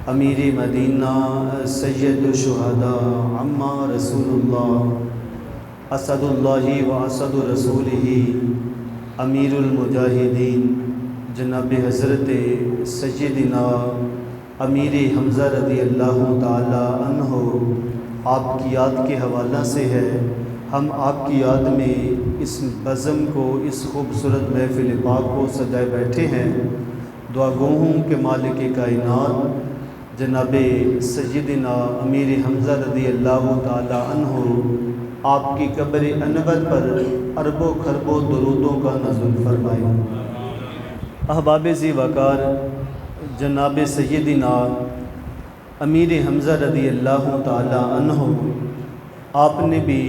امیر مدینہ سید الشہداء عما رسول اللہ اسد اللہ و اسد رسولہ امیر المجاہدین جناب حضرت سیدنا امیر حمزہ رضی اللہ تعالی عنہ آپ کی یاد کے حوالہ سے ہے۔ ہم آپ کی یاد میں اس بزم کو، اس خوبصورت محفل پاک کو سجائے بیٹھے ہیں۔ دعا گو ہوں کہ مالک کائنات جناب سیدنا امیر حمزہ رضی اللہ تعالی عنہ آپ کی قبر انور پر اربوں خربوں درودوں کا نزول فرمائے۔ احباب ذی وقار، جناب سیدنا امیر حمزہ رضی اللہ تعالی عنہ آپ نے بھی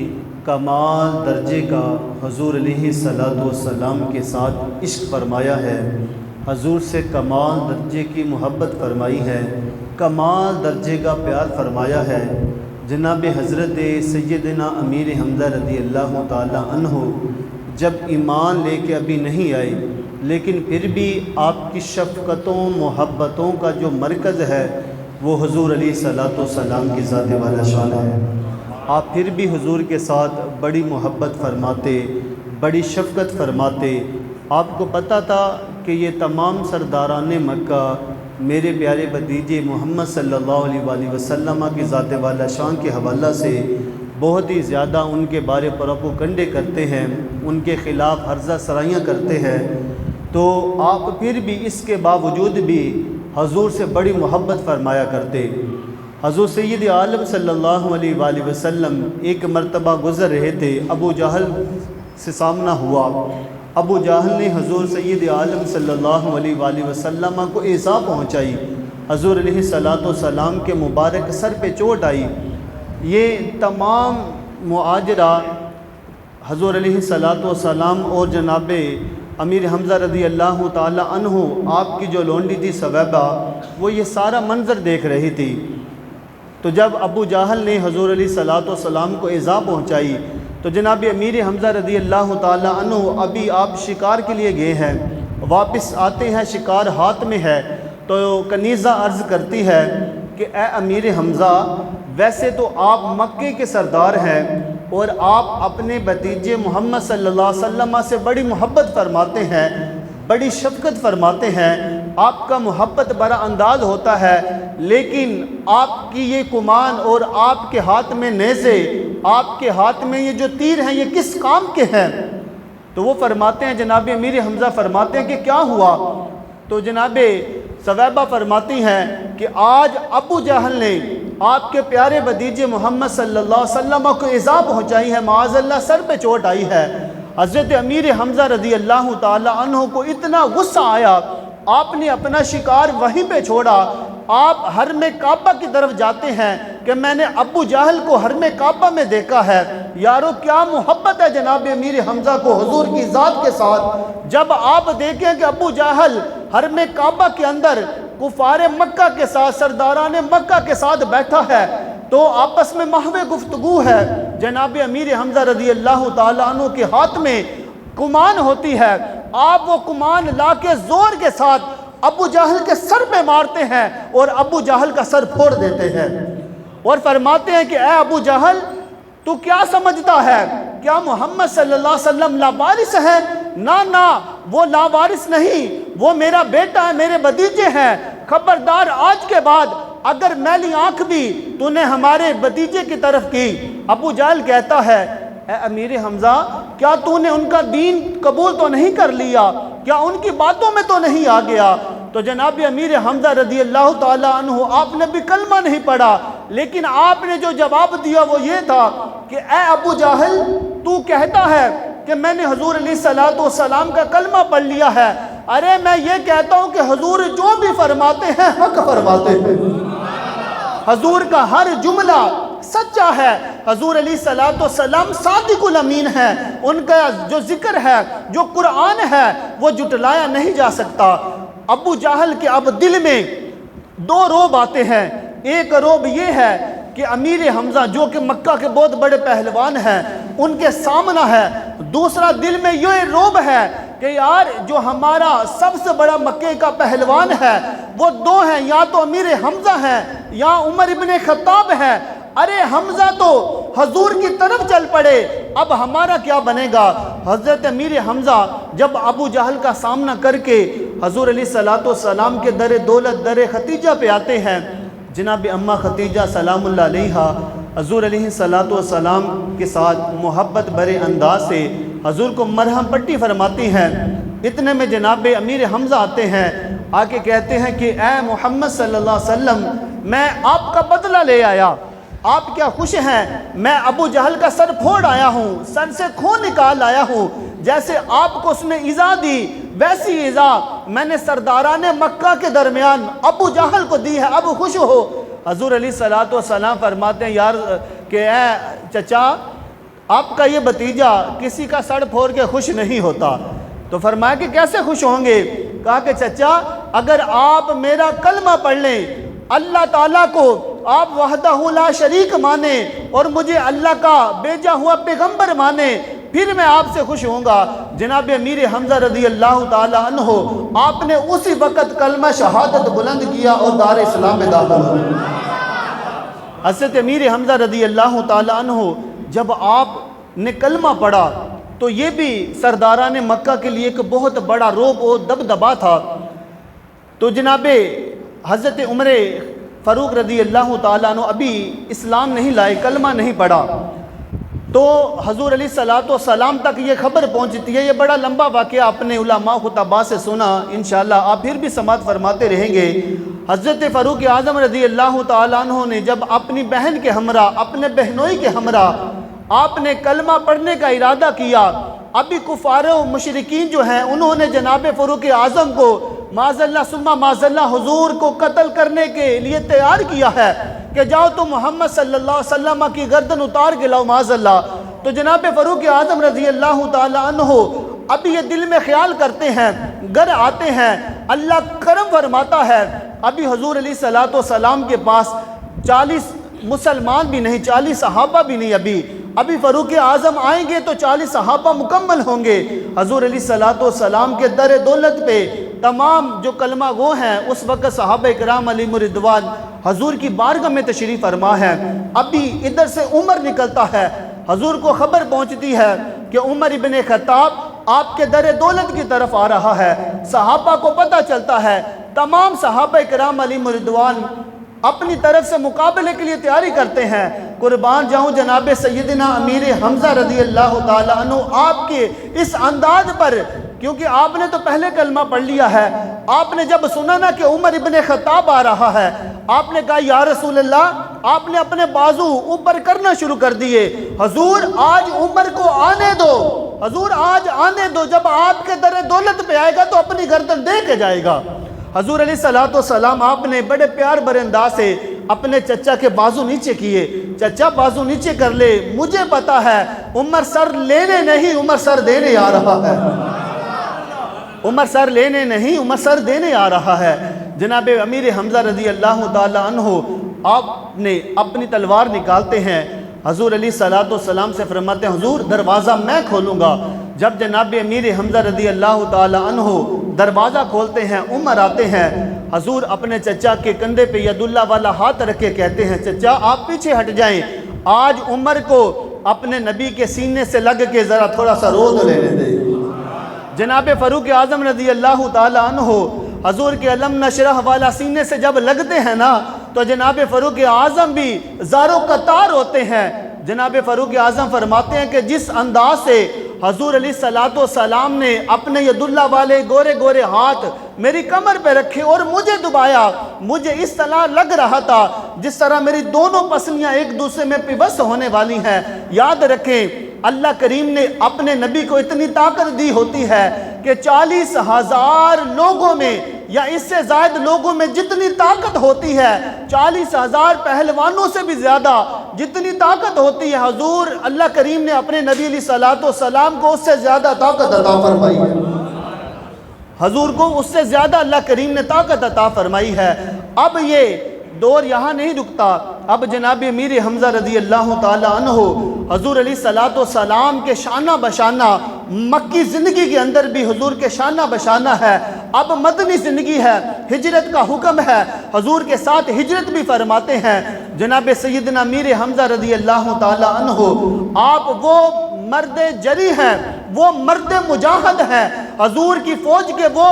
کمال درجے کا حضور علیہ الصلوۃ والسلام کے ساتھ عشق فرمایا ہے، حضور سے کمال درجے کی محبت فرمائی ہے، کمال درجے کا پیار فرمایا ہے۔ جناب حضرت سیدنا امیر حمزہ رضی اللہ تعالی عنہ جب ایمان لے کے ابھی نہیں آئے، لیکن پھر بھی آپ کی شفقتوں محبتوں کا جو مرکز ہے وہ حضور علیہ الصلوۃ والسلام کی ذات والا شان ہے۔ آپ پھر بھی حضور کے ساتھ بڑی محبت فرماتے، بڑی شفقت فرماتے۔ آپ کو پتہ تھا کہ یہ تمام سرداران مکہ میرے پیارے بھتیجے محمد صلی اللہ علیہ وآلہ وسلم کی ذات والا شان کے حوالہ سے بہت ہی زیادہ ان کے بارے پروپیگنڈے کرتے ہیں، ان کے خلاف ہرزہ سرائیاں کرتے ہیں، تو آپ پھر بھی اس کے باوجود بھی حضور سے بڑی محبت فرمایا کرتے۔ حضور سید عالم صلی اللہ علیہ وآلہ وسلم ایک مرتبہ گزر رہے تھے، ابو جہل سے سامنا ہوا۔ ابو جہل نے حضور سید عالم صلی اللہ علیہ وآلہ وسلم کو ایذا پہنچائی، حضور علیہ الصلوۃ والسلام کے مبارک سر پہ چوٹ آئی۔ یہ تمام معاجرہ حضور علیہ الصلوۃ والسلام اور جناب امیر حمزہ رضی اللہ تعالی عنہ آپ کی جو لونڈی تھی ثویبہ، وہ یہ سارا منظر دیکھ رہی تھی۔ تو جب ابو جہل نے حضور علیہ الصلوۃ والسلام کو ایذا پہنچائی تو جناب امیر حمزہ رضی اللہ تعالی عنہ ابھی آپ شکار کے لیے گئے ہیں، واپس آتے ہیں، شکار ہاتھ میں ہے، تو کنیزہ عرض کرتی ہے کہ اے امیر حمزہ، ویسے تو آپ مکے کے سردار ہیں اور آپ اپنے بھتیجے محمد صلی اللہ علیہ وسلم سے بڑی محبت فرماتے ہیں، بڑی شفقت فرماتے ہیں، آپ کا محبت بڑا انداز ہوتا ہے، لیکن آپ کی یہ کمان اور آپ کے ہاتھ میں نیزے، آپ کے ہاتھ میں یہ جو تیر ہیں، یہ کس کام کے ہیں؟ تو وہ فرماتے ہیں، جناب امیر حمزہ فرماتے ہیں کہ کیا ہوا؟ تو جناب ثویبہ فرماتی ہیں کہ آج ابو جہل نے آپ کے پیارے بھتیجے محمد صلی اللہ علیہ وسلم کو ایذا پہنچائی ہے، معاذ اللہ سر پہ چوٹ آئی ہے۔ حضرت امیر حمزہ رضی اللہ تعالی عنہ کو اتنا غصہ آیا، آپ نے اپنا شکار وہیں پہ چھوڑا، آپ حرم کعبہ کی طرف جاتے ہیں کہ میں نے ابو جہل کو حرم کعبہ میں دیکھا ہے۔ یارو کیا محبت ہے جناب امیر حمزہ کو حضور کی ذات کے ساتھ۔ جب آپ دیکھیں کہ ابو جہل حرم کعبہ کے اندر کفار مکہ کے ساتھ، سرداران مکہ کے ساتھ بیٹھا ہے، تو آپس میں محو گفتگو ہے، جناب امیر حمزہ رضی اللہ تعالیٰ عنہ کے ہاتھ میں کمان ہوتی ہے، آپ وہ کمان لا کے زور کے ساتھ ابو جہل کے سر پہ مارتے ہیں اور ابو جہل کا سر پھوڑ دیتے ہیں، اور فرماتے ہیں کہ اے ابو جہل، تو کیا سمجھتا ہے؟ کیا محمد صلی اللہ علیہ وسلم لاوارث ہے؟ نہ، وہ لاوارث نہیں، وہ میرا بیٹا ہے، میرے بھتیجے ہیں۔ خبردار، آج کے بعد اگر میلی آنکھ بھی تو نے ہمارے بھتیجے کی طرف کی۔ ابو جہل کہتا ہے، اے امیر حمزہ، کیا تو نے ان کا دین قبول تو نہیں کر لیا؟ کیا ان کی باتوں میں تو نہیں آ گیا؟ تو جناب امیر حمزہ رضی اللہ تعالیٰ عنہ، آپ نے بھی کلمہ نہیں پڑھا، لیکن آپ نے جو جواب دیا وہ یہ تھا کہ اے ابو جہل، تو کہتا ہے کہ میں نے حضور علیہ الصلوۃ والسلام کا کلمہ پڑھ لیا ہے، ارے میں یہ کہتا ہوں کہ حضور جو بھی فرماتے ہیں حق فرماتے ہیں، حضور کا ہر جملہ سچا ہے، حضور علیہ الصلوۃ والسلام صادق الامین ہے، ان کا جو ذکر ہے، جو قرآن ہے، وہ جھٹلایا نہیں جا سکتا۔ ابو جہل کے اب دل میں دو روب آتے ہیں، ایک روب یہ ہے کہ امیر حمزہ جو کہ مکہ کے بہت بڑے پہلوان ہیں ان کے سامنا ہے، دوسرا دل میں یہ روب ہے کہ یار جو ہمارا سب سے بڑا مکے کا پہلوان ہے وہ دو ہیں، یا تو امیر حمزہ ہیں یا عمر ابن خطاب ہے۔ ارے حمزہ تو حضور کی طرف چل پڑے، اب ہمارا کیا بنے گا؟ حضرت امیر حمزہ جب ابو جہل کا سامنا کر کے حضور علیہ السلام کے در دولت در ختیجہ پہ آتے ہیں، جناب اماں ختیجہ سلام اللہ علیہا حضور علیہ السلام کے ساتھ محبت برے انداز سے حضور کو مرہم پٹی فرماتی ہیں۔ اتنے میں جناب امیر حمزہ آتے ہیں، آ کے کہتے ہیں کہ اے محمد صلی اللہ علیہ وسلم، میں آپ کا بدلہ لے آیا، آپ کیا خوش ہیں؟ میں ابو جہل کا سر پھوڑ آیا ہوں، سر سے خون نکال آیا ہوں، جیسے آپ کو اس نے ایذا دی ویسی ایذا میں نے سرداران مکہ کے درمیان ابو جہل کو دی ہے، اب خوش ہو۔ حضور علیہ السلام فرماتے ہیں یار کہ اے چچا، آپ کا یہ بھتیجا کسی کا سر پھوڑ کے خوش نہیں ہوتا۔ تو فرمایا کہ کیسے خوش ہوں گے؟ کہا کہ چچا اگر آپ میرا کلمہ پڑھ لیں، اللہ تعالیٰ کو آپ وحدہ لا شریک مانیں اور مجھے اللہ کا بھیجا ہوا پیغمبر مانیں، پھر میں آپ سے خوش ہوں گا۔ جناب امیر حمزہ رضی اللہ تعالیٰ عنہ آپ نے اسی وقت کلمہ شہادت بلند کیا اور دار اسلام میں داخل ہوئے۔ حضرت امیر حمزہ رضی اللہ تعالیٰ عنہ جب آپ نے کلمہ پڑھا تو یہ بھی سرداران مکہ کے لیے ایک بہت بڑا رعب و دبدبا تھا۔ تو جناب حضرت عمر فاروق رضی اللہ تعالیٰ عنہ ابھی اسلام نہیں لائے، کلمہ نہیں پڑھا، تو حضور علیہ السلام تک یہ خبر پہنچتی ہے۔ یہ بڑا لمبا واقعہ اپنے علماء خطباء سے سنا، انشاءاللہ آپ پھر بھی سماعت فرماتے رہیں گے۔ حضرت فاروق اعظم رضی اللہ تعالیٰ عنہ نے جب اپنی بہن کے ہمراہ، اپنے بہنوئی کے ہمراہ آپ نے کلمہ پڑھنے کا ارادہ کیا، ابھی کفار و مشرکین جو ہیں انہوں نے جناب فاروق اعظم کو معاذ اللہ ثم معاذ اللہ حضور کو قتل کرنے کے لیے تیار کیا ہے کہ جاؤ تو محمد صلی اللہ علیہ وسلم کی گردن اتار کے لاؤ معاذ اللہ۔ تو جناب فاروق اعظم رضی اللہ تعالیٰ عنہ ابھی یہ دل میں خیال کرتے ہیں، گھر آتے ہیں، اللہ کرم فرماتا ہے، ابھی حضور علیہ السلام کے پاس 40 مسلمان بھی نہیں، 40 صحابہ بھی نہیں، ابھی فاروق اعظم آئیں گے تو 40 صحابہ مکمل ہوں گے۔ حضور علیہ السلام کے در دولت پہ تمام جو کلمہ گو ہیں اس وقت صحابہ کرام علیہم رضوان حضور کی بارگاہ میں تشریف فرما ہے۔ ابھی ادھر سے عمر نکلتا ہے، حضور کو خبر پہنچتی ہے کہ عمر ابن خطاب آپ کے در دولت کی طرف آ رہا ہے۔ صحابہ کو پتہ چلتا ہے، تمام صحابہ کرام علیہم رضوان اپنی طرف سے مقابلے کے لیے تیاری کرتے ہیں۔ قربان جاؤں جناب سیدنا امیر حمزہ رضی اللہ تعالیٰ عنہ آپ کے اس انداز پر، کیونکہ آپ نے تو پہلے کلمہ پڑھ لیا ہے، آپ نے جب سنا نا کہ عمر ابن خطاب آ رہا ہے، آپ نے کہا یا رسول اللہ، آپ نے اپنے بازو اوپر کرنا شروع کر دیے، حضور آج عمر کو آنے دو، حضور آج آنے دو، جب آپ کے در دولت پہ آئے گا تو اپنی گردن دے کے جائے گا۔ حضور علیہ السلام آپ نے بڑے پیار بھرے انداز سے اپنے چچا کے بازو نیچے کیے، چچا بازو نیچے کر لے، مجھے پتا ہے عمر سر لینے نہیں، عمر سر دینے آ رہا ہے، عمر سر لینے نہیں، عمر سر دینے آ رہا ہے۔ جناب امیر حمزہ رضی اللہ تعالیٰ عنہ آپ نے اپنی تلوار نکالتے ہیں، حضور علیہ السلام سے فرماتے ہیں حضور دروازہ میں کھولوں گا۔ جب جناب امیر حمزہ رضی اللہ تعالیٰ عنہ دروازہ کھولتے ہیں، عمر آتے ہیں، حضور اپنے چچا کے کندھے پہ ید اللہ والا ہاتھ رکھ کے کہتے ہیں چچا آپ پیچھے ہٹ جائیں، آج عمر کو اپنے نبی کے سینے سے لگ کے ذرا تھوڑا سا روز لینے دیں۔ جناب فاروق اعظم رضی اللہ تعالیٰ عنہ حضور کے علم نشرح والا سینے سے جب لگتے ہیں نا تو جناب فاروق اعظم بھی زار و قطار ہوتے ہیں۔ جناب فاروق اعظم فرماتے ہیں کہ جس انداز سے حضور علیہ السلام نے اپنے ید اللہ والے گورے گورے ہاتھ میری کمر پہ رکھے اور مجھے دبایا، مجھے اس طرح لگ رہا تھا جس طرح میری دونوں پسلیاں ایک دوسرے میں پیوست ہونے والی ہیں۔ یاد رکھیں اللہ کریم نے اپنے نبی کو اتنی طاقت دی ہوتی ہے کہ 40,000 لوگوں میں یا اس سے زائد لوگوں میں جتنی طاقت ہوتی ہے، 40,000 پہلوانوں سے بھی زیادہ جتنی طاقت ہوتی ہے، حضور اللہ کریم نے اپنے نبی علیہ السلام کو اس سے زیادہ طاقت عطا فرمائی ہے، حضور کو اس سے زیادہ اللہ کریم نے طاقت عطا فرمائی ہے۔ اب یہ دور یہاں نہیں رکتا، اب جناب امیر حمزہ رضی اللہ تعالیٰ عنہ حضور علیہ السلام کے شانہ بشانہ مکی زندگی کے اندر بھی حضور کے شانہ بشانہ ہے۔ اب مدنی زندگی ہے، ہجرت کا حکم ہے، حضور کے ساتھ ہجرت بھی فرماتے ہیں۔ جناب سیدنا امیر حمزہ رضی اللہ تعالی عنہ، آپ وہ مرد جری ہیں، وہ مرد مجاہد ہیں، حضور کی فوج کے وہ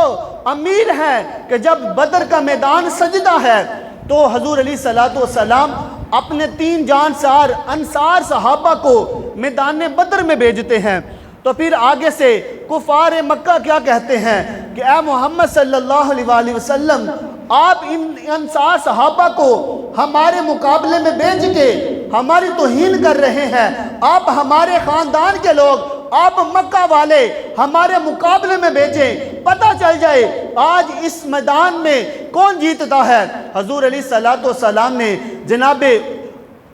امیر ہیں کہ جب بدر کا میدان سجدہ ہے تو حضور علیہ السلام اپنے 3 جانسار انصار صحابہ کو میدان بدر میں بھیجتے ہیں۔ تو پھر آگے سے کفار مکہ کیا کہتے ہیں کہ اے محمد صلی اللہ علیہ وسلم، آپ ان انصار صحابہ کو ہمارے مقابلے میں بھیج کے ہماری توہین کر رہے ہیں، آپ ہمارے خاندان کے لوگ، آپ مکہ والے ہمارے مقابلے میں بھیجیں، پتہ چل جائے آج اس میدان میں کون جیتتا ہے۔ حضور علیہ السلام نے جناب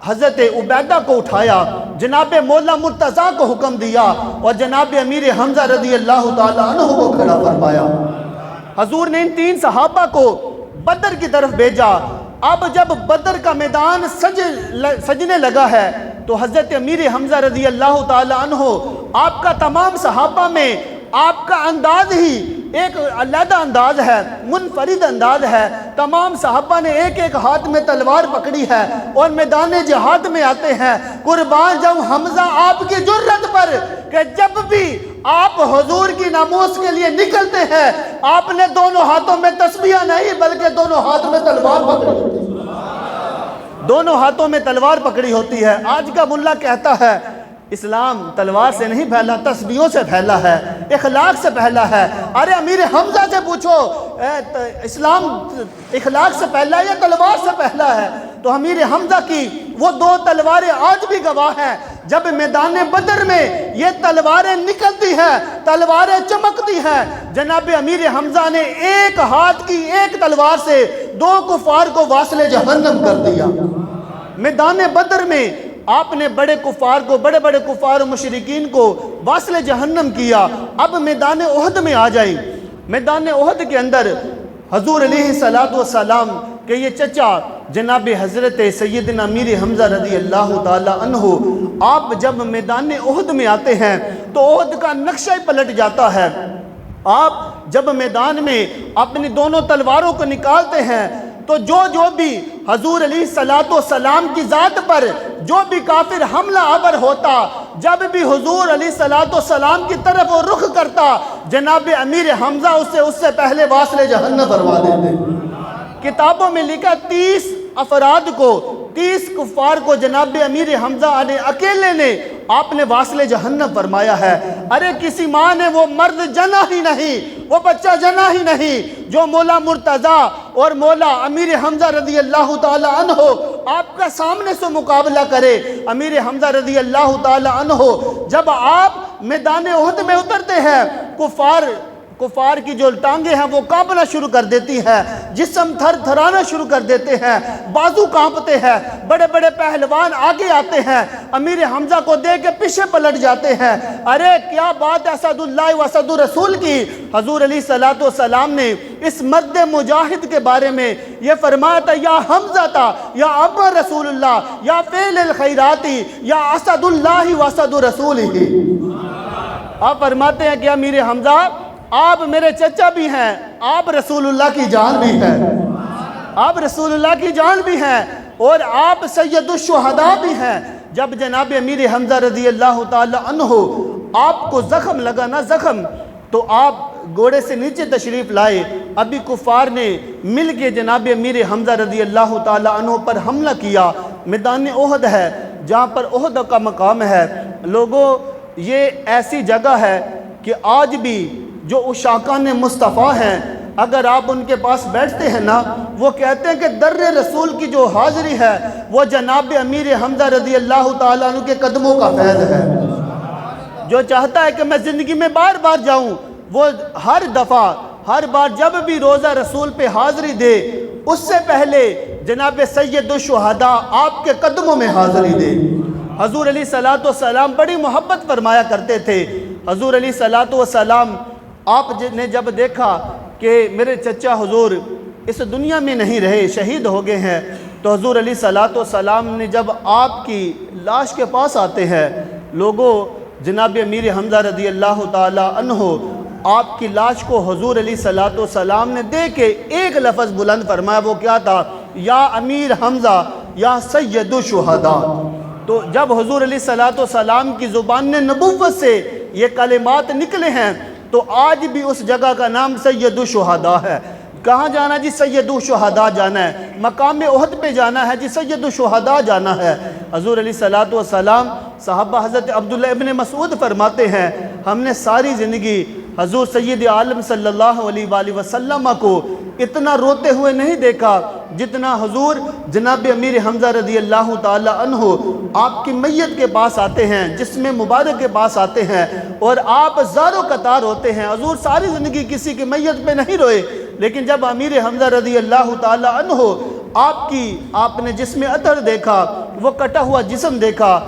حضرت عبیدہ کو اٹھایا، جناب مولا مرتضیٰ کو حکم دیا اور جناب امیر حمزہ رضی اللہ تعالیٰ عنہ کو کھڑا فرمایا۔ حضور نے ان 3 صحابہ کو بدر کی طرف بھیجا۔ اب جب بدر کا میدان سجنے لگا ہے تو حضرت امیر حمزہ رضی اللہ تعالیٰ عنہ، آپ کا تمام صحابہ میں آپ کا انداز ہی ایک علیحدہ انداز ہے، منفرد انداز ہے۔ تمام صحابہ نے ایک ایک ہاتھ میں تلوار پکڑی ہے اور میدان جہاد میں آتے ہیں۔ قربان جاؤں حمزہ آپ کی جرت پر کہ جب بھی آپ حضور کی ناموس کے لیے نکلتے ہیں، آپ نے دونوں ہاتھوں میں تسبیح نہیں بلکہ دونوں ہاتھ میں تلوار پکڑی ہوتی ہے، دونوں ہاتھوں میں تلوار پکڑی ہوتی ہے۔ آج کا ملا کہتا ہے اسلام تلوار سے نہیں پھیلا، تسبیحوں سے پھیلا ہے، اخلاق سے پھیلا ہے۔ ارے امیر حمزہ سے پوچھو اسلام اخلاق سے پھیلا یا تلوار سے پھیلا ہے؟ تو امیر حمزہ کی وہ 2 تلواریں آج بھی گواہ ہیں۔ جب میدان بدر میں یہ تلواریں نکلتی ہیں، تلواریں چمکتی ہیں، جناب امیر حمزہ نے ایک ہاتھ کی ایک تلوار سے 2 کفار کو واصل جہنم کر دیا۔ میدان بدر میں آپ نے بڑے کفار کو، بڑے بڑے کفار و مشرکین کو واصل جہنم کیا۔ اب میدان احد میں آ جائیں۔ میدان احد کے اندر حضور علیہ السلام کے یہ چچا جناب حضرت سیدنا امیر حمزہ رضی اللہ تعالی عنہ، آپ جب میدان احد میں آتے ہیں تو احد کا نقشہ ہی پلٹ جاتا ہے۔ آپ جب میدان میں اپنی دونوں تلواروں کو نکالتے ہیں تو جو بھی حضور علیہ السلام کی ذات پر جو بھی کافر حملہ آور ہوتا، جب بھی حضور علیہ السلام کی طرف وہ رخ کرتا، جناب امیر حمزہ اس سے پہلے واصل جہنم فرما دیتے۔ کتابوں میں لکھا 30 افراد کو، 30 کفار کو جناب امیر حمزہ نے اکیلے نے آپ نے واصل جہنم فرمایا ہے۔ ارے کسی ماں نے وہ مرد جنا ہی نہیں، وہ بچہ جنا ہی نہیں جو مولا مرتضیٰ اور مولا امیر حمزہ رضی اللہ تعالی عنہ آپ کا سامنے سے مقابلہ کرے۔ امیر حمزہ رضی اللہ تعالی عنہ جب آپ میدان احد میں اترتے ہیں، کفار کی جو ٹانگیں ہیں وہ کانپنا شروع کر دیتی ہیں، جسم تھر تھرانا شروع کر دیتے ہیں، بازو کانپتے ہیں، بڑے بڑے پہلوان آگے آتے ہیں، امیر حمزہ کو دیکھ کے پیچھے پلٹ جاتے ہیں۔ ارے کیا بات ہے اسد اللہ و اسد الرسول کی! حضور علیہ السلام نے اس مرد مجاہد کے بارے میں یہ فرمایا تھا، یا حمزہ تھا یا ابا رسول اللہ یا فعل الخیراتی یا اسد اللہ و اسد الرسول ہی۔ آپ فرماتے ہیں کہ امیر حمزہ آپ میرے چچا بھی ہیں، آپ رسول اللہ کی جان بھی ہیں، آپ رسول اللہ کی جان بھی ہیں اور آپ سید الشہداء بھی ہیں۔ جب جناب امیر حمزہ رضی اللہ تعالی عنہ آپ کو زخم لگا نا، زخم، تو آپ گھوڑے سے نیچے تشریف لائے۔ ابھی کفار نے مل کے جناب امیر حمزہ رضی اللہ تعالی عنہ پر حملہ کیا۔ میدان احد ہے جہاں پر احد کا مقام ہے۔ لوگوں، یہ ایسی جگہ ہے کہ آج بھی جو عشاقان مصطفیٰ ہیں، اگر آپ ان کے پاس بیٹھتے ہیں نا، وہ کہتے ہیں کہ در رسول کی جو حاضری ہے وہ جناب امیر حمزہ رضی اللہ تعالیٰ عنہ کے قدموں کا فیض ہے۔ جو چاہتا ہے کہ میں زندگی میں بار بار جاؤں، وہ ہر دفعہ، ہر بار جب بھی روزہ رسول پہ حاضری دے، اس سے پہلے جناب سید الشہداء آپ کے قدموں میں حاضری دے۔ حضور علیہ السلام بڑی محبت فرمایا کرتے تھے۔ حضور علیہ السلام آپ نے جب دیکھا کہ میرے چچا حضور اس دنیا میں نہیں رہے، شہید ہو گئے ہیں، تو حضور علیہ السلام نے جب آپ کی لاش کے پاس آتے ہیں، لوگوں جناب امیر حمزہ رضی اللہ تعالی عنہ آپ کی لاش کو حضور علیہ الصلوۃ والسلام نے دیکھ کے ایک لفظ بلند فرمایا، وہ کیا تھا؟ یا امیر حمزہ یا سید الشہداء۔ تو جب حضور علیہ الصلوۃ والسلام کی زبان نے نبوت سے یہ کلمات نکلے ہیں تو آج بھی اس جگہ کا نام سید الشہداء ہے۔ کہاں جانا جی؟ سید الشہداء جانا ہے، مقام احد پہ جانا ہے جی، سید الشہداء جانا ہے۔ حضور علیہ الصلوۃ والسلام، صحابہ حضرت عبداللہ ابن مسعود فرماتے ہیں ہم نے ساری زندگی حضور سید عالم صلی اللہ علیہ وآلہ وسلم کو اتنا روتے ہوئے نہیں دیکھا جتنا حضور جناب امیر حمزہ رضی اللہ تعالی عنہ آپ کی میت کے پاس آتے ہیں، جسم مبارک کے پاس آتے ہیں اور آپ زار و قطار ہوتے ہیں۔ حضور ساری زندگی کسی کی میت پہ نہیں روئے، لیکن جب امیر حمزہ رضی اللہ تعالی عنہ آپ نے جسم اطہر دیکھا، وہ کٹا ہوا جسم دیکھا،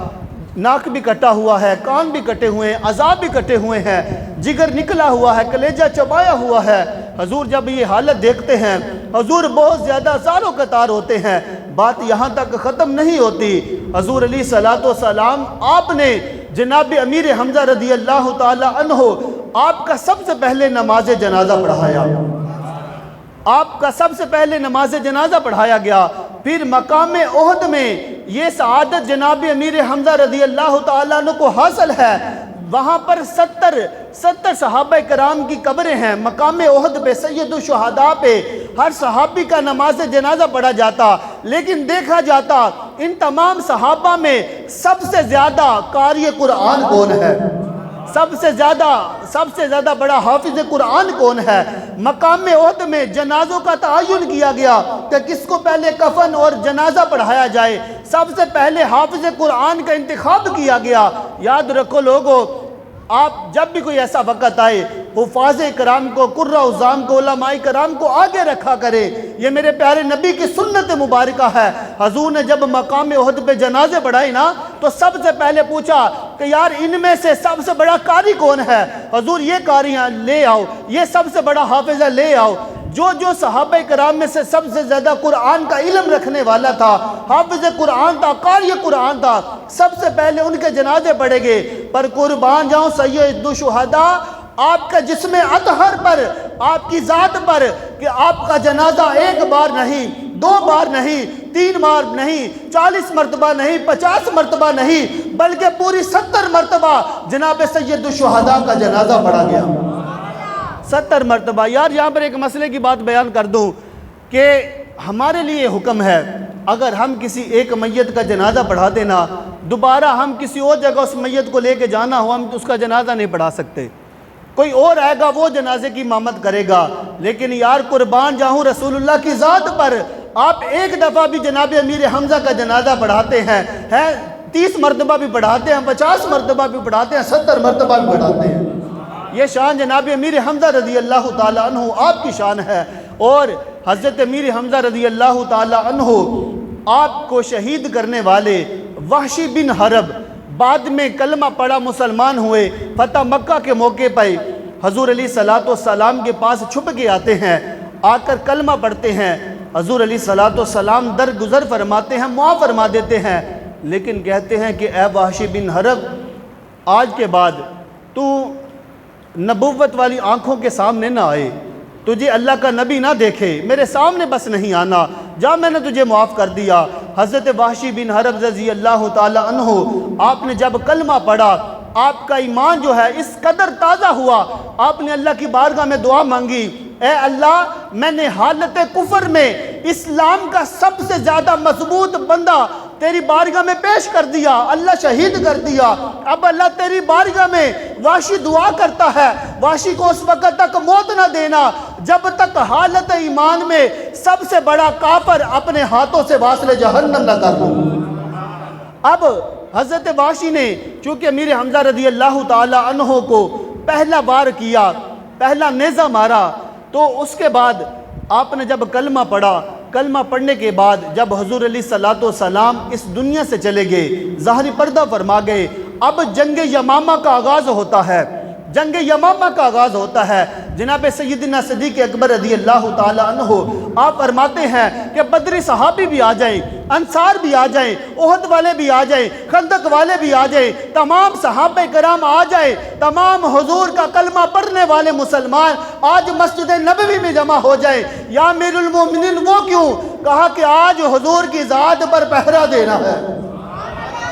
ناک بھی کٹا ہوا ہے، کان بھی کٹے ہوئے ہیں، اعضاء بھی کٹے ہوئے ہیں، جگر نکلا ہوا ہے، کلیجہ چبایا ہوا ہے۔ حضور جب یہ حالت دیکھتے ہیں حضور بہت زیادہ زار و قطار ہوتے ہیں۔ بات یہاں تک ختم نہیں ہوتی، حضور علیہ الصلوۃ والسلام آپ نے جناب امیر حمزہ رضی اللہ تعالی عنہ آپ کا سب سے پہلے نماز جنازہ پڑھایا، آپ کا سب سے پہلے نماز جنازہ پڑھایا گیا۔ پھر مقام احد میں یہ سعادت جناب امیر حمزہ رضی اللہ تعالیٰ عنہ کو حاصل ہے، وہاں پر 70 صحابہ کرام کی قبریں ہیں۔ مقام احد پہ سید الشہداء پہ ہر صحابی کا نماز جنازہ پڑھا جاتا، لیکن دیکھا جاتا ان تمام صحابہ میں سب سے زیادہ قاری قرآن کون ہے، سب سے زیادہ بڑا حافظ قرآن کون ہے۔ مقام احد میں جنازوں کا تعین کیا گیا کہ کس کو پہلے کفن اور جنازہ پڑھایا جائے، سب سے پہلے حافظ قرآن کا انتخاب کیا گیا۔ یاد رکھو لوگوں، آپ جب بھی کوئی ایسا وقت آئے حفاظ کرام کو، قرہ عظام کو، علماء کرام کو آگے رکھا کرے۔ یہ میرے پیارے نبی کی سنت مبارکہ ہے۔ حضور نے جب مقام احد پہ جنازے پڑھائے نا تو سب سے پہلے پوچھا کہ یار ان میں سے سب سے بڑا قاری کون ہے؟ حضور یہ قاریاں لے آؤ، یہ سب سے بڑا حافظہ لے آؤ۔ جو صحابہ کرام میں سے سب سے زیادہ قرآن کا علم رکھنے والا تھا، حافظ قرآن تھا، قاری قرآن تھا، سب سے پہلے ان کے جنازے پڑھے گے۔ پر قربان جاؤں سید الشہداء، آپ کا جسم اطہر پر، آپ کی ذات پر کہ آپ کا جنازہ ایک بار نہیں، 2 بار نہیں، 3 بار نہیں، 40 مرتبہ نہیں، 50 مرتبہ نہیں، بلکہ پوری 70 مرتبہ جناب سید الشہداء کا جنازہ پڑھا گیا۔ 70 مرتبہ۔ یار یہاں پر ایک مسئلے کی بات بیان کر دوں کہ ہمارے لیے حکم ہے اگر ہم کسی ایک میت کا جنازہ پڑھا دینا، دوبارہ ہم کسی اور جگہ اس میت کو لے کے جانا ہو، ہم اس کا جنازہ نہیں پڑھا سکتے۔ کوئی اور آئے گا وہ جنازے کی امامت کرے گا، لیکن یار قربان جاؤں رسول اللہ کی ذات پر آپ ایک دفعہ بھی جناب امیر حمزہ کا جنازہ پڑھاتے ہیں، 30 مرتبہ بھی پڑھاتے ہیں، 50 مرتبہ بھی پڑھاتے ہیں، 70 مرتبہ بھی پڑھاتے ہیں۔ یہ شان جناب امیر حمزہ رضی اللہ تعالیٰ عنہ آپ کی شان ہے۔ اور حضرت امیر حمزہ رضی اللہ تعالیٰ عنہ آپ کو شہید کرنے والے وحشی بن حرب بعد میں کلمہ پڑھا مسلمان ہوئے۔ فتح مکہ کے موقع پر حضور علیہ الصلوۃ والسلام کے پاس چھپ کے آتے ہیں، آ کر کلمہ پڑھتے ہیں۔ حضور علیہ الصلوۃ والسلام درگزر فرماتے ہیں، معاف فرما دیتے ہیں، لیکن کہتے ہیں کہ اے وحشی بن حرب، آج کے بعد تو نبوت والی آنکھوں کے سامنے نہ آئے، تجھے اللہ کا نبی نہ دیکھے، میرے سامنے بس نہیں آنا، جا میں نے تجھے معاف کر دیا۔ حضرت وحشی بن حرب رضی اللہ تعالی عنہ آپ نے جب کلمہ پڑھا، آپ کا ایمان جو ہے اس قدر تازہ ہوا، آپ نے اللہ کی بارگاہ میں دعا مانگی، اے اللہ میں نے حالت کفر میں اسلام کا سب سے زیادہ مضبوط بندہ تیری بارگاہ میں پیش کر دیا، اللہ شہید کر دیا۔ اب اللہ تیری بارگاہ میں وحشی دعا کرتا ہے، وحشی کو اس وقت تک موت نہ دینا جب تک حالت ایمان میں سب سے بڑا کافر اپنے ہاتھوں سے واصل جہنم نہ کر دوں۔ اب حضرت وحشی نے چونکہ امیر حمزہ رضی اللہ تعالی عنہ کو پہلا وار کیا، پہلا نیزہ مارا، تو اس کے بعد آپ نے جب کلمہ پڑھا، کلمہ پڑھنے کے بعد جب حضور علیہ الصلوۃ والسلام اس دنیا سے چلے گئے، ظاہری پردہ فرما گئے، اب جنگ یمامہ کا آغاز ہوتا ہے۔ جنگ یمامہ کا آغاز ہوتا ہے۔ جناب سیدنا صدیق اکبر رضی اللہ تعالیٰ عنہ آپ فرماتے ہیں کہ بدری صحابی بھی آ جائیں، انصار بھی آ جائیں، احد والے بھی آ جائیں، خندق والے بھی آ جائیں، تمام صحابہ کرام آ جائیں، تمام حضور کا کلمہ پڑھنے والے مسلمان آج مسجد نبوی میں جمع ہو جائیں۔ یا امیر المومنین وہ کیوں؟ کہا کہ آج حضور کی ذات پر پہرا دینا ہے،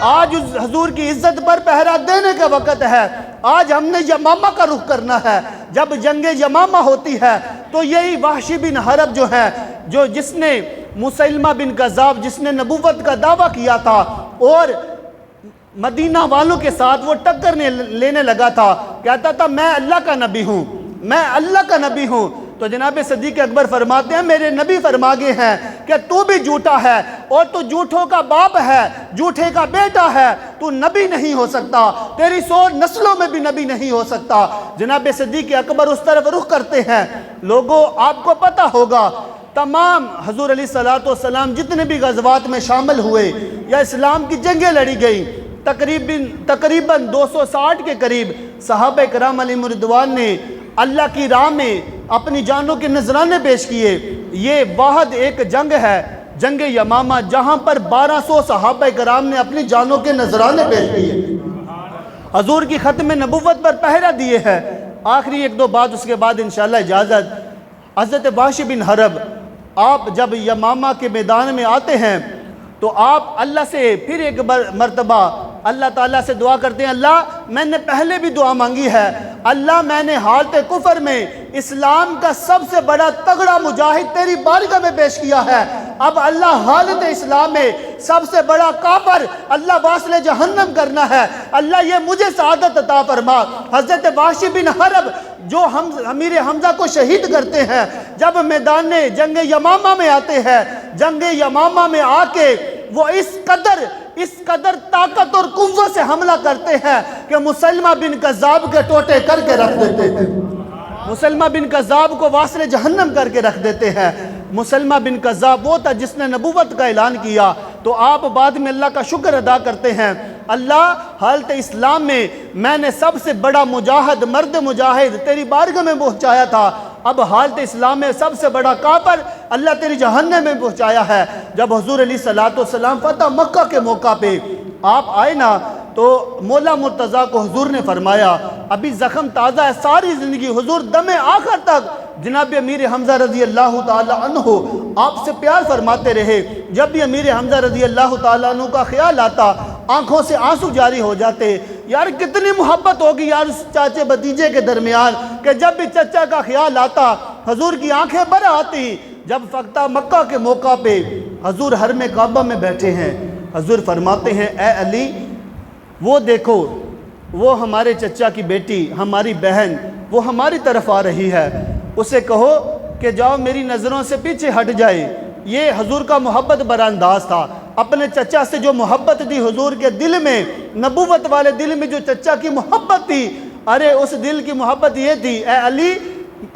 آج حضور کی عزت پر پہرا دینے کا وقت ہے، آج ہم نے یمامہ کا رخ کرنا ہے۔ جب جنگ یمامہ ہوتی ہے تو یہی وحشی بن حرب جو ہے، جس نے مسیلمہ بن کذاب، جس نے نبوت کا دعویٰ کیا تھا اور مدینہ والوں کے ساتھ وہ ٹکر لینے لگا تھا، کہتا تھا میں اللہ کا نبی ہوں، میں اللہ کا نبی ہوں، تو جناب صدیق اکبر فرماتے ہیں میرے نبی فرما گئے ہیں کہ تو بھی جھوٹا ہے اور تو جھوٹوں کا باپ ہے، جھوٹے کا بیٹا ہے، تو نبی نہیں ہو سکتا، تیری 100 نسلوں میں بھی نبی نہیں ہو سکتا۔ جناب صدیق اکبر اس طرف رخ کرتے ہیں۔ لوگوں آپ کو پتہ ہوگا تمام حضور علیہ الصلوۃ والسلام جتنے بھی غزوات میں شامل ہوئے یا اسلام کی جنگیں لڑی گئی، تقریباً 260 کے قریب صحابہ کرام علیہم رضوان نے اللہ کی راہ میں اپنی جانوں کے نذرانے پیش کیے۔ یہ واحد ایک جنگ ہے، جنگ یمامہ، جہاں پر 1200 صحابہ کرام نے اپنی جانوں کے نذرانے پیش کیے، حضور کی ختم نبوت پر پہرا دیے ہیں۔ آخری ایک دو بات اس کے بعد انشاءاللہ اجازت۔ حضرت وحشی بن حرب آپ جب یمامہ کے میدان میں آتے ہیں تو آپ اللہ سے پھر ایک مرتبہ اللہ تعالیٰ سے دعا کرتے ہیں، اللہ میں نے پہلے بھی دعا مانگی ہے، اللہ میں نے حالت کفر میں اسلام کا سب سے بڑا تگڑا مجاہد تیری بارگاہ میں پیش کیا ہے، اب اللہ حالت اسلام میں سب سے بڑا کافر اللہ واصل جہنم کرنا ہے، اللہ یہ مجھے سعادت عطا فرما۔ حضرت وحشی بن حرب جو امیر حمزہ کو شہید کرتے ہیں، جب میدان جنگ یمامہ میں آتے ہیں، جنگ یمامہ میں آ کے وہ اس قدر طاقت اور قوت سے حملہ کرتے ہیں کہ مسلمہ بن کذاب کے ٹوٹے کر کے رکھ دیتے ہیں، مسلمہ بن کذاب کو واصل جہنم کر کے رکھ دیتے ہیں۔ مسلمہ بن کذاب وہ تھا جس نے نبوت کا اعلان کیا، تو آپ بعد میں اللہ کا شکر ادا کرتے ہیں، اللہ حالت اسلام میں نے سب سے بڑا مجاہد، مرد مجاہد تیری بارگاہ میں پہنچایا تھا، اب حالت اسلام میں سب سے بڑا کافر اللہ تیری جہنم میں پہنچایا ہے۔ جب حضور علیہ الصلوۃ والسلام فتح مکہ کے موقع پہ آپ آئے نا، تو مولا مرتضیٰ کو حضور نے فرمایا ابھی زخم تازہ ہے، ساری زندگی حضور دم آخر تک جناب امیر حمزہ رضی اللہ تعالیٰ عنہ آپ سے پیار فرماتے رہے۔ جب بھی امیر حمزہ رضی اللہ تعالیٰ عنہ کا خیال آتا آنکھوں سے آنسو جاری ہو جاتے۔ یار کتنی محبت ہوگی یار اس چاچے بھتیجے کے درمیان کہ جب بھی چچا کا خیال آتا حضور کی آنکھیں بھر آتی۔ جب فتح مکہ کے موقع پہ حضور حرم کعبہ میں بیٹھے ہیں، حضور فرماتے ہیں اے علی وہ دیکھو، وہ ہمارے چچا کی بیٹی، ہماری بہن، وہ ہماری طرف آ رہی ہے، اسے کہو کہ جاؤ میری نظروں سے پیچھے ہٹ جائے۔ یہ حضور کا محبت برا انداز تھا، اپنے چچا سے جو محبت تھی حضور کے دل میں، نبوت والے دل میں جو چچا کی محبت تھی، ارے اس دل کی محبت یہ تھی اے علی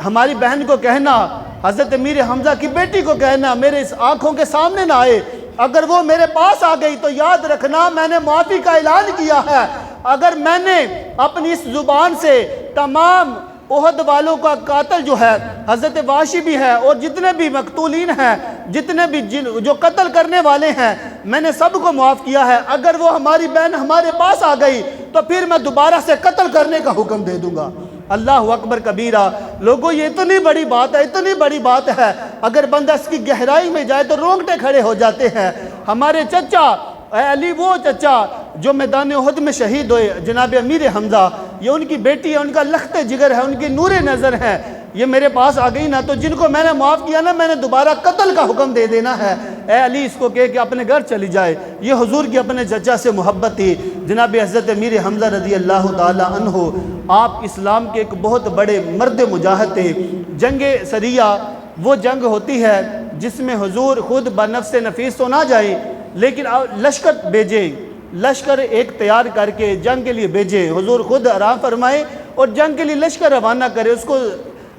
ہماری بہن کو کہنا، حضرت امیر حمزہ کی بیٹی کو کہنا میرے اس آنکھوں کے سامنے نہ آئے، اگر وہ میرے پاس آ گئی تو یاد رکھنا میں نے معافی کا اعلان کیا ہے، اگر میں نے اپنی اس زبان سے تمام احد والوں کا قاتل جو ہے حضرت وحشی بھی ہے اور جتنے بھی مقتولین ہیں، جتنے بھی جو قتل کرنے والے ہیں، میں نے سب کو معاف کیا ہے، اگر وہ ہماری بہن ہمارے پاس آ گئی تو پھر میں دوبارہ سے قتل کرنے کا حکم دے دوں گا۔ اللہ اکبر کبیرہ۔ لوگوں یہ اتنی بڑی بات ہے، اتنی بڑی بات ہے، اگر بندہ اس کی گہرائی میں جائے تو رونگٹے کھڑے ہو جاتے ہیں۔ ہمارے چچا اے علی وہ چچا جو میدان احد میں شہید ہوئے، جناب امیر حمزہ، یہ ان کی بیٹی ہے، ان کا لخت جگر ہے، ان کی نور نظر ہے، یہ میرے پاس آ گئی نا تو جن کو میں نے معاف کیا نا میں نے دوبارہ قتل کا حکم دے دینا ہے۔ اے علی اس کو کہے کہ اپنے گھر چلی جائے۔ یہ حضور کی اپنے چچا سے محبت تھی۔ جناب حضرت امیر حمزہ رضی اللہ تعالی عنہ آپ اسلام کے ایک بہت بڑے مرد مجاہد تھے۔ جنگ سریہ وہ جنگ ہوتی ہے جس میں حضور خود بنفس نفیس تو نہ جائیں لیکن لشکر بھیجیں، لشکر ایک تیار کر کے جنگ کے لیے بھیجیں، حضور خود آرام فرمائے اور جنگ کے لیے لشکر روانہ کرے، اس کو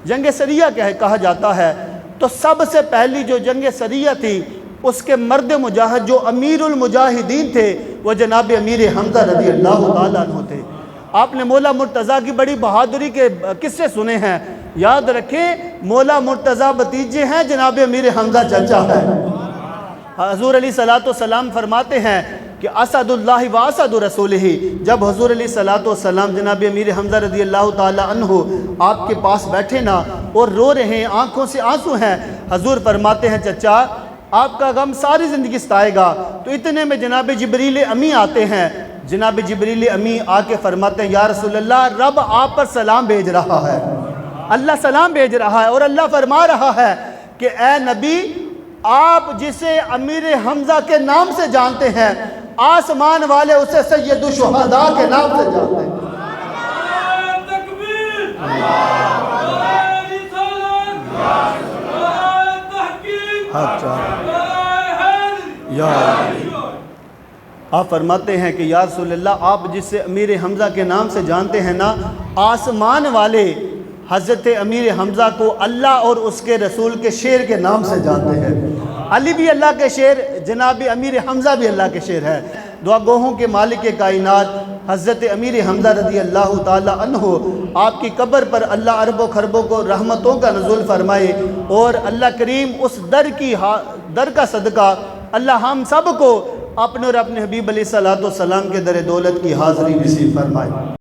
جنگ سریہ کہا جاتا ہے۔ تو سب سے پہلی جو جنگ سریہ تھی اس کے مرد مجاہد جو امیر المجاہدین تھے وہ جناب امیر حمزہ رضی اللہ تعالیٰ عنہ تھے۔ آپ نے مولا مرتضیٰ کی بڑی بہادری کے قصے سنے ہیں، یاد رکھیں مولا مرتضیٰ بھتیجے ہیں، جناب امیر حمزہ چچا ہے۔ حضور علیہ الصلوۃ والسلام فرماتے ہیں کہ اسد اللہ و اسد رسولہ، جب حضور علیہ الصلوۃ والسلام جناب امیر حمزہ رضی اللہ تعالی عنہ آپ کے پاس بیٹھے نا اور رو رہے ہیں، آنکھوں سے آنسو ہیں، حضور فرماتے ہیں چچا آپ کا غم ساری زندگی ستائے گا۔ تو اتنے میں جناب جبریل امی آتے ہیں، جناب جبریل امی آ کے فرماتے ہیں یا رسول اللہ رب آپ پر سلام بھیج رہا ہے، اللہ سلام بھیج رہا ہے، اور اللہ فرما رہا ہے کہ اے نبی آپ جسے امیر حمزہ کے نام سے جانتے ہیں، آسمان والے اسے سید الشہداء کے نام سے جانتے ہیں۔ آپ فرماتے ہیں کہ یا رسول اللہ آپ جسے امیر حمزہ کے نام سے جانتے ہیں نا، آسمان والے حضرت امیر حمزہ کو اللہ اور اس کے رسول کے شیر کے نام سے جانتے ہیں۔ علی بھی اللہ کے شیر، جناب امیر حمزہ بھی اللہ کے شیر ہے۔ دعا گوہوں کے مالک کائنات حضرت امیر حمزہ رضی اللہ تعالی عنہ آپ کی قبر پر اللہ ارب و خربوں کو رحمتوں کا نزول فرمائے، اور اللہ کریم اس در کا صدقہ اللہ ہم سب کو اپنے اور اپنے حبیب علیہ الصلوۃ والسلام کے در دولت کی حاضری نصیب فرمائے۔